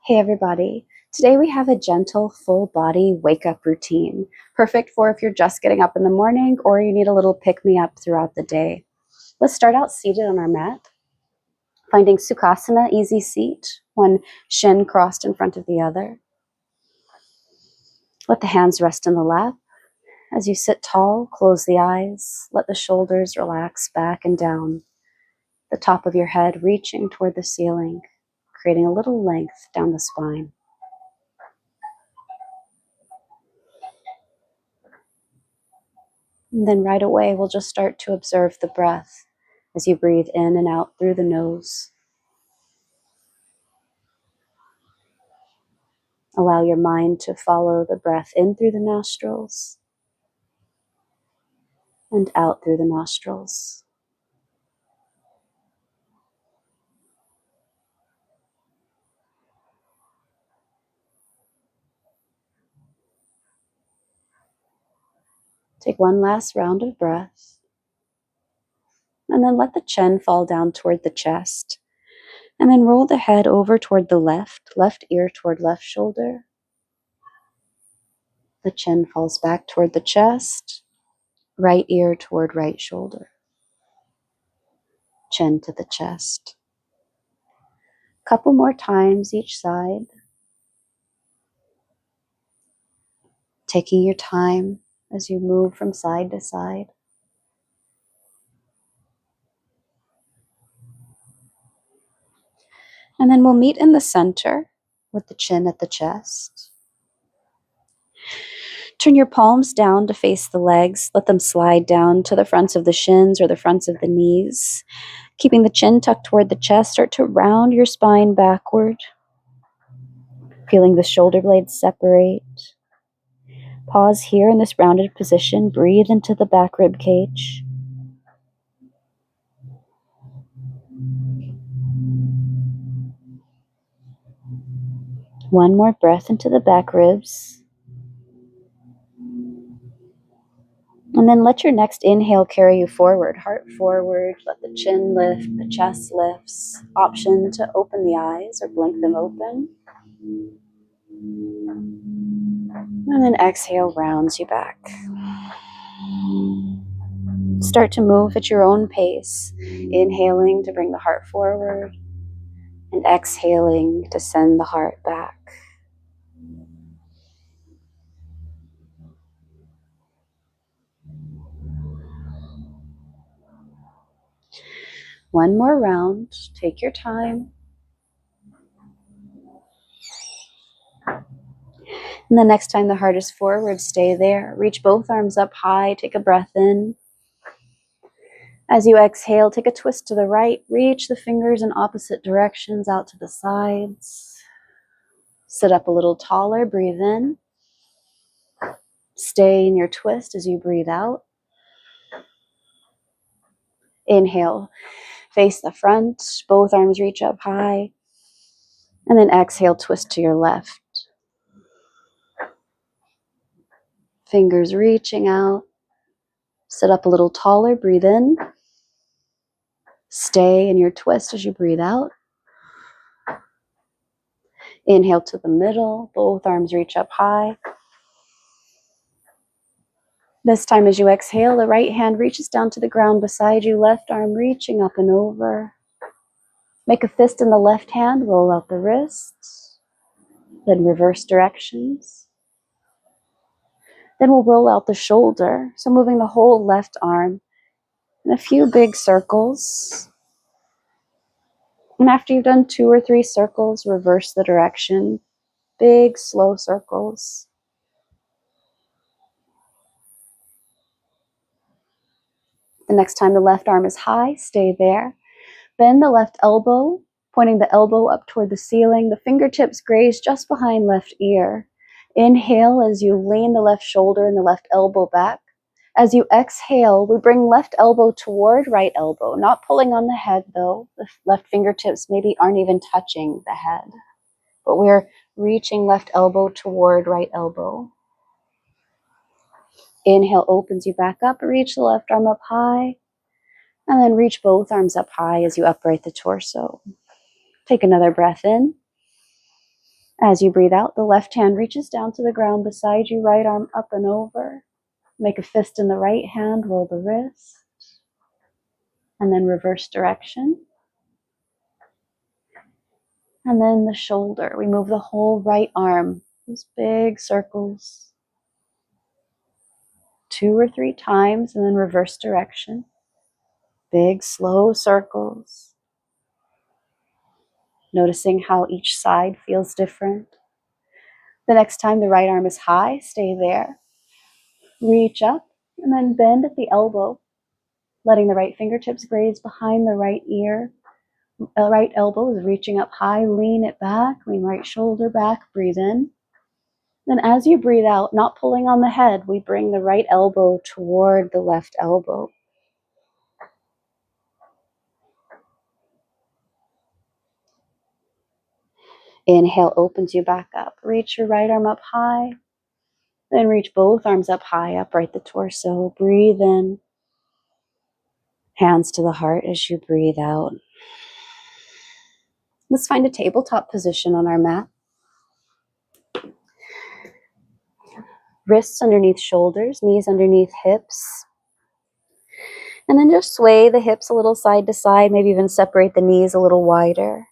Hey everybody, today we have a gentle full body wake up routine, perfect for if you're just getting up in the morning or you need a little pick me up throughout the day. Let's start out seated on our mat, finding Sukhasana, easy seat, one shin crossed in front of the other. Let the hands rest in the lap. As you sit tall, close the eyes, let the shoulders relax back and down, the top of your head reaching toward the ceiling, creating a little length down the spine. And then right away, we'll just start to observe the breath as you breathe in and out through the nose. Allow your mind to follow the breath in through the nostrils and out through the nostrils. Take one last round of breath, and then let the chin fall down toward the chest, and then roll the head over toward the left ear toward left shoulder. The chin falls back toward the chest, right ear toward right shoulder. Chin to the chest. Couple more times each side. Taking your time as you move from side to side. And then we'll meet in the center with the chin at the chest. Turn your palms down to face the legs. Let them slide down to the fronts of the shins or the fronts of the knees. Keeping the chin tucked toward the chest, start to round your spine backward. Feeling the shoulder blades separate. Pause here in this rounded position. Breathe into the back rib cage. One more breath into the back ribs. And then let your next inhale carry you forward, heart forward. Let the chin lift, the chest lifts. Option to open the eyes or blink them open. And then exhale rounds you back. Start to move at your own pace, inhaling to bring the heart forward and exhaling to send the heart back. One more round, take your time. And the next time the heart is forward, stay there. Reach both arms up high, take a breath in. As you exhale, take a twist to the right, reach the fingers in opposite directions out to the sides. Sit up a little taller, breathe in. Stay in your twist as you breathe out. Inhale, face the front, both arms reach up high. And then exhale, twist to your left. Fingers reaching out. Sit up a little taller, breathe in. Stay in your twist as you breathe out. Inhale to the middle, both arms reach up high. This time as you exhale, the right hand reaches down to the ground beside you, left arm reaching up and over. Make a fist in the left hand, roll out the wrists, then reverse directions. Then we'll roll out the shoulder, so moving the whole left arm in a few big circles. And after you've done 2 or 3 circles, reverse the direction. Big, slow circles. The next time the left arm is high, stay there. Bend the left elbow, pointing the elbow up toward the ceiling. The fingertips graze just behind left ear. Inhale as you lean the left shoulder and the left elbow back. As you exhale, we bring left elbow toward right elbow, not pulling on the head though. The left fingertips maybe aren't even touching the head, but we're reaching left elbow toward right elbow. Inhale opens you back up, reach the left arm up high, and then reach both arms up high as you upright the torso. Take another breath in. As you breathe out, the left hand reaches down to the ground beside you, right arm up and over. Make a fist in the right hand, roll the wrist, and then reverse direction. And then the shoulder. We move the whole right arm, those big circles, 2 or 3 times, and then reverse direction. Big, slow circles. Noticing how each side feels different. The next time the right arm is high, stay there. Reach up and then bend at the elbow, letting the right fingertips graze behind the right ear. The right elbow is reaching up high, lean it back, lean right shoulder back, breathe in. Then as you breathe out, not pulling on the head, we bring the right elbow toward the left elbow. Inhale opens you back up. Reach your right arm up high. Then reach both arms up high, upright the torso. Breathe in. Hands to the heart as you breathe out. Let's find a tabletop position on our mat. Wrists underneath shoulders, knees underneath hips. And then just sway the hips a little side to side, maybe even separate the knees a little wider.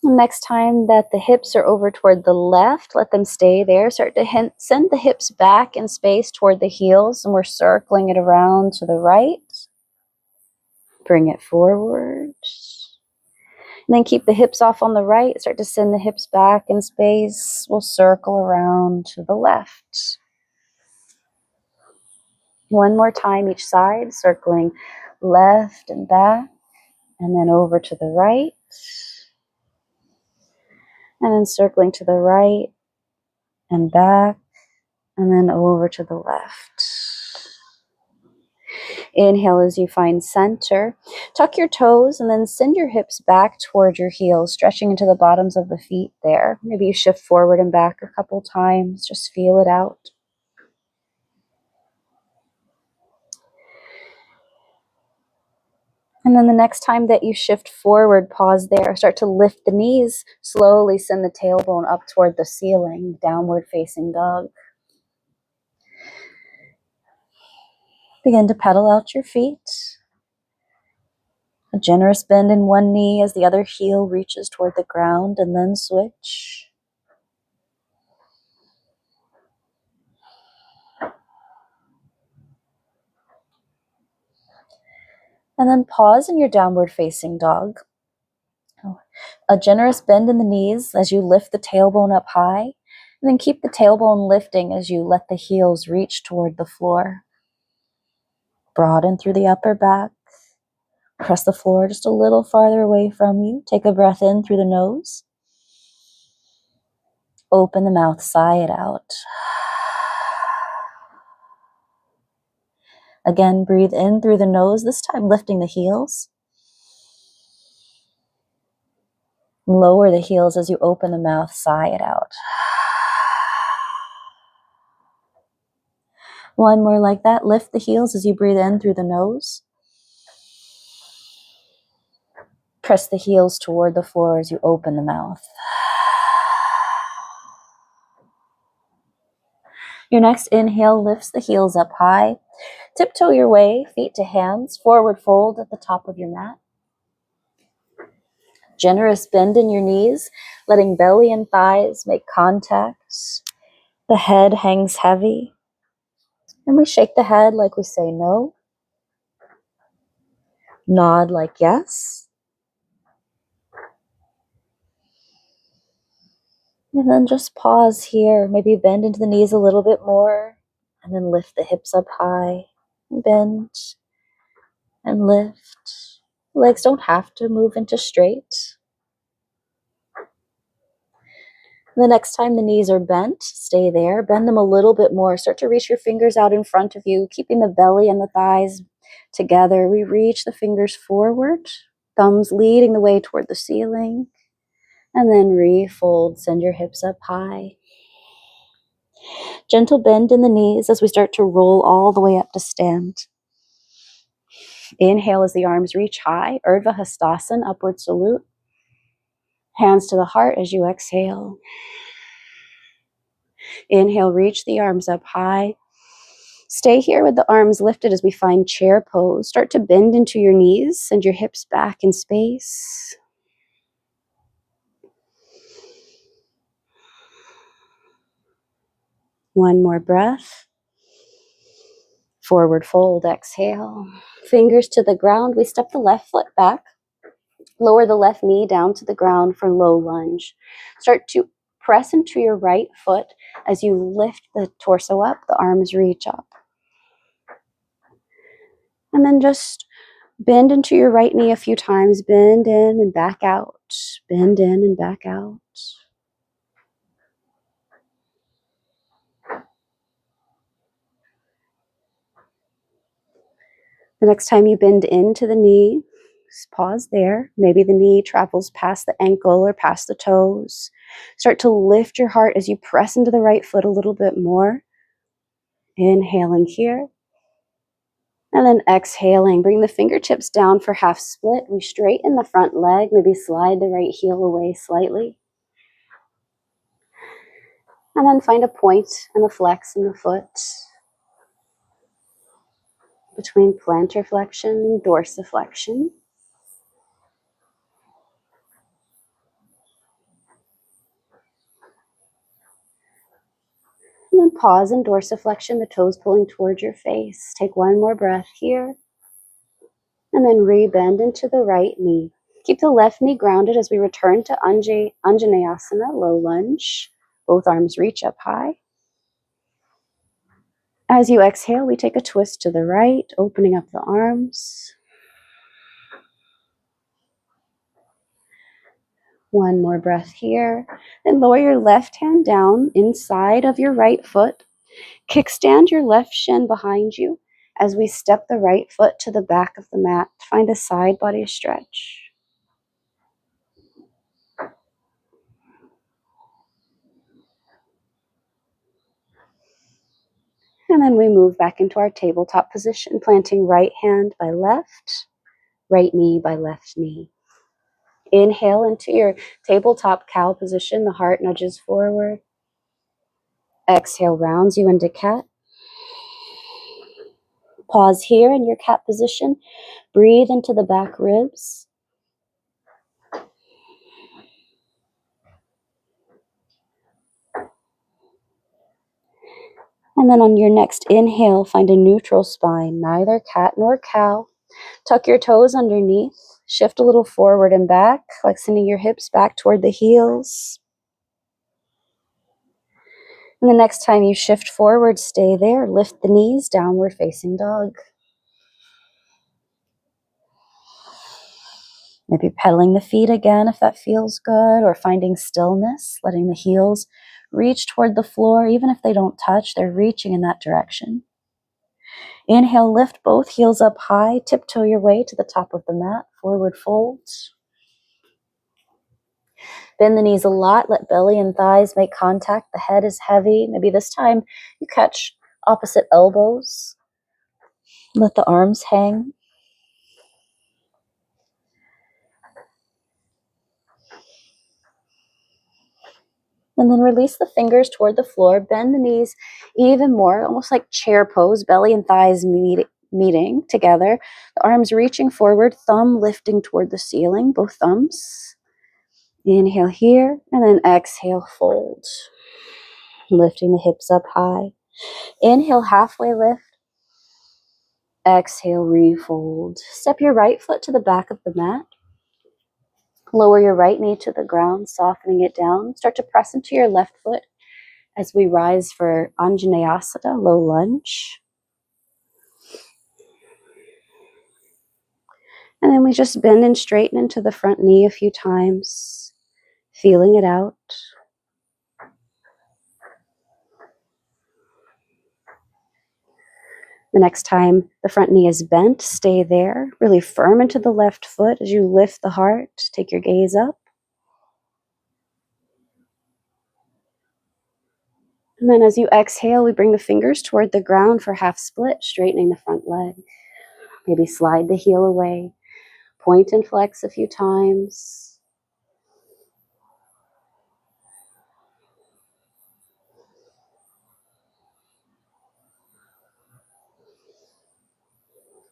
Next time that the hips are over toward the left, let them stay there. Start to send the hips back in space toward the heels, and we're circling it around to the right. Bring it forward. And then keep the hips off on the right. Start to send the hips back in space. We'll circle around to the left. One more time each side, circling left and back, and then over to the right. And then circling to the right and back, and then over to the left. Inhale as you find center. Tuck your toes and then send your hips back toward your heels, stretching into the bottoms of the feet there. Maybe you shift forward and back a couple times. Just feel it out. And then the next time that you shift forward, pause there. Start to lift the knees. Slowly send the tailbone up toward the ceiling, downward facing dog. Begin to pedal out your feet. A generous bend in one knee as the other heel reaches toward the ground, and then switch. And then pause in your downward facing dog. A generous bend in the knees as you lift the tailbone up high, and then keep the tailbone lifting as you let the heels reach toward the floor. Broaden through the upper back. Press the floor just a little farther away from you. Take a breath in through the nose. Open the mouth, sigh it out. Again, breathe in through the nose, this time lifting the heels. Lower the heels as you open the mouth, sigh it out. One more like that. Lift the heels as you breathe in through the nose. Press the heels toward the floor as you open the mouth. Your next inhale lifts the heels up high. Tiptoe your way, feet to hands, forward fold at the top of your mat. Generous bend in your knees, letting belly and thighs make contact. The head hangs heavy. And we shake the head like we say no. Nod like yes. And then just pause here. Maybe bend into the knees a little bit more. And then lift the hips up high. Bend and lift. Legs don't have to move into straight. The next time the knees are bent, stay there. Bend them a little bit more. Start to reach your fingers out in front of you, keeping the belly and the thighs together. We reach the fingers forward, thumbs leading the way toward the ceiling. And then refold, send your hips up high. Gentle bend in the knees as we start to roll all the way up to stand. Inhale as the arms reach high, Urdhva Hastasana, upward salute. Hands to the heart as you exhale. Inhale, reach the arms up high. Stay here with the arms lifted as we find chair pose. Start to bend into your knees, send your hips back in space. One more breath. Forward fold, exhale. Fingers to the ground. We step the left foot back. Lower the left knee down to the ground for low lunge. Start to press into your right foot as you lift the torso up, the arms reach up. And then just bend into your right knee a few times. Bend in and back out. Bend in and back out. The next time you bend into the knee, just pause there. Maybe the knee travels past the ankle or past the toes. Start to lift your heart as you press into the right foot a little bit more. Inhaling here. And then exhaling. Bring the fingertips down for half split. We straighten the front leg. Maybe slide the right heel away slightly. And then find a point and a flex in the foot between plantar flexion and dorsiflexion. And then pause in dorsiflexion, the toes pulling towards your face. Take one more breath here. And then re-bend into the right knee. Keep the left knee grounded as we return to Anjaneyasana, low lunge. Both arms reach up high. As you exhale, we take a twist to the right, opening up the arms. One more breath here. Then lower your left hand down inside of your right foot. Kickstand your left shin behind you as we step the right foot to the back of the mat. Find a side body stretch. And then we move back into our tabletop position, planting right hand by left, right knee by left knee. Inhale into your tabletop cow position. The heart nudges forward. Exhale, rounds you into cat. Pause here in your cat position. Breathe into the back ribs. And then on your next inhale, find a neutral spine, neither cat nor cow. Tuck your toes underneath. Shift a little forward and back, like sending your hips back toward the heels. And the next time you shift forward, stay there. Lift the knees, downward facing dog. Maybe pedaling the feet again if that feels good, or finding stillness, letting the heels reach toward the floor. Even if they don't touch, they're reaching in that direction. Inhale, lift both heels up high, tiptoe your way to the top of the mat, forward fold. Bend the knees a lot, let belly and thighs make contact. The head is heavy. Maybe this time you catch opposite elbows. Let the arms hang. And then release the fingers toward the floor. Bend the knees even more, almost like chair pose, belly and thighs meeting together. The arms reaching forward, thumb lifting toward the ceiling, both thumbs. Inhale here, and then exhale, fold. Lifting the hips up high. Inhale, halfway lift. Exhale, refold. Step your right foot to the back of the mat. Lower your right knee to the ground, softening it down. Start to press into your left foot as we rise for Anjaneyasana, low lunge. And then we just bend and straighten into the front knee a few times, feeling it out. The next time the front knee is bent, stay there. Really firm into the left foot as you lift the heart. Take your gaze up. And then as you exhale, we bring the fingers toward the ground for half split, straightening the front leg. Maybe slide the heel away. Point and flex a few times.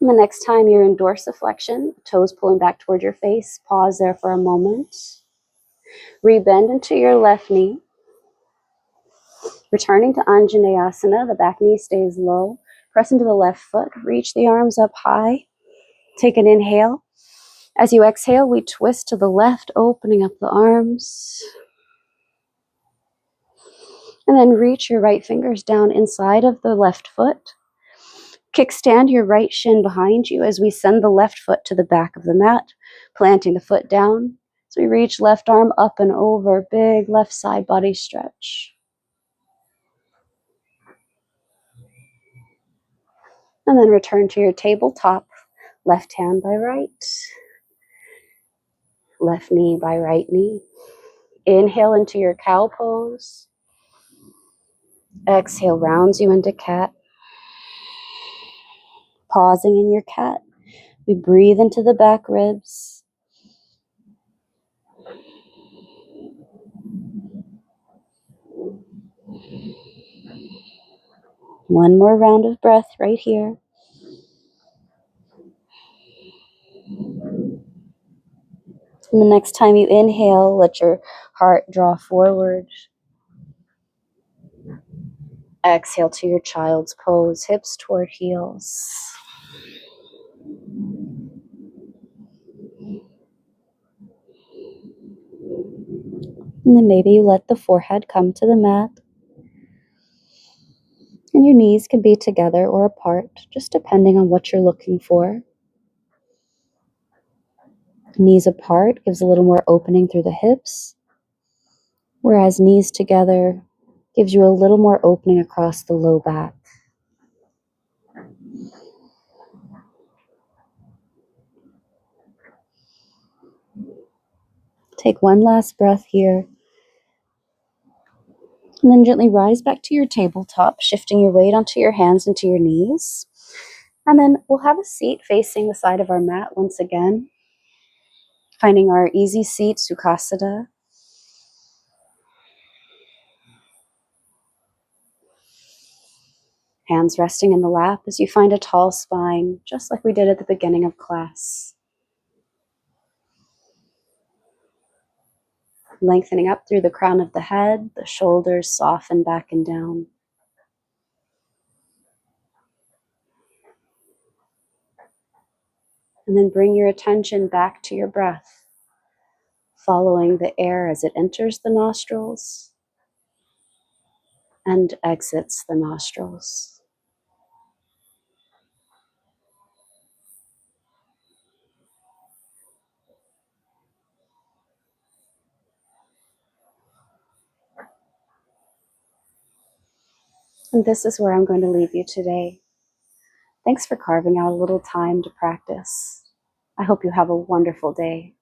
And the next time you're in dorsiflexion, toes pulling back toward your face, pause there for a moment. Rebend into your left knee. Returning to Anjaneyasana, the back knee stays low. Press into the left foot, reach the arms up high. Take an inhale. As you exhale, we twist to the left, opening up the arms. And then reach your right fingers down inside of the left foot. Kickstand your right shin behind you as we send the left foot to the back of the mat, planting the foot down. So we reach left arm up and over, big left side body stretch. And then return to your tabletop, left hand by right, left knee by right knee. Inhale into your cow pose. Exhale, rounds you into cat. Pausing in your cat. We breathe into the back ribs. One more round of breath right here. And the next time you inhale, let your heart draw forward. Exhale to your child's pose, hips toward heels. And then maybe you let the forehead come to the mat. And your knees can be together or apart, just depending on what you're looking for. Knees apart gives a little more opening through the hips, whereas knees together gives you a little more opening across the low back. Take one last breath here. And then gently rise back to your tabletop, shifting your weight onto your hands and to your knees. And then we'll have a seat facing the side of our mat once again. Finding our easy seat, Sukhasana. Hands resting in the lap as you find a tall spine, just like we did at the beginning of class. Lengthening up through the crown of the head, the shoulders soften back and down. And then bring your attention back to your breath, following the air as it enters the nostrils and exits the nostrils. And this is where I'm going to leave you today. Thanks for carving out a little time to practice. I hope you have a wonderful day.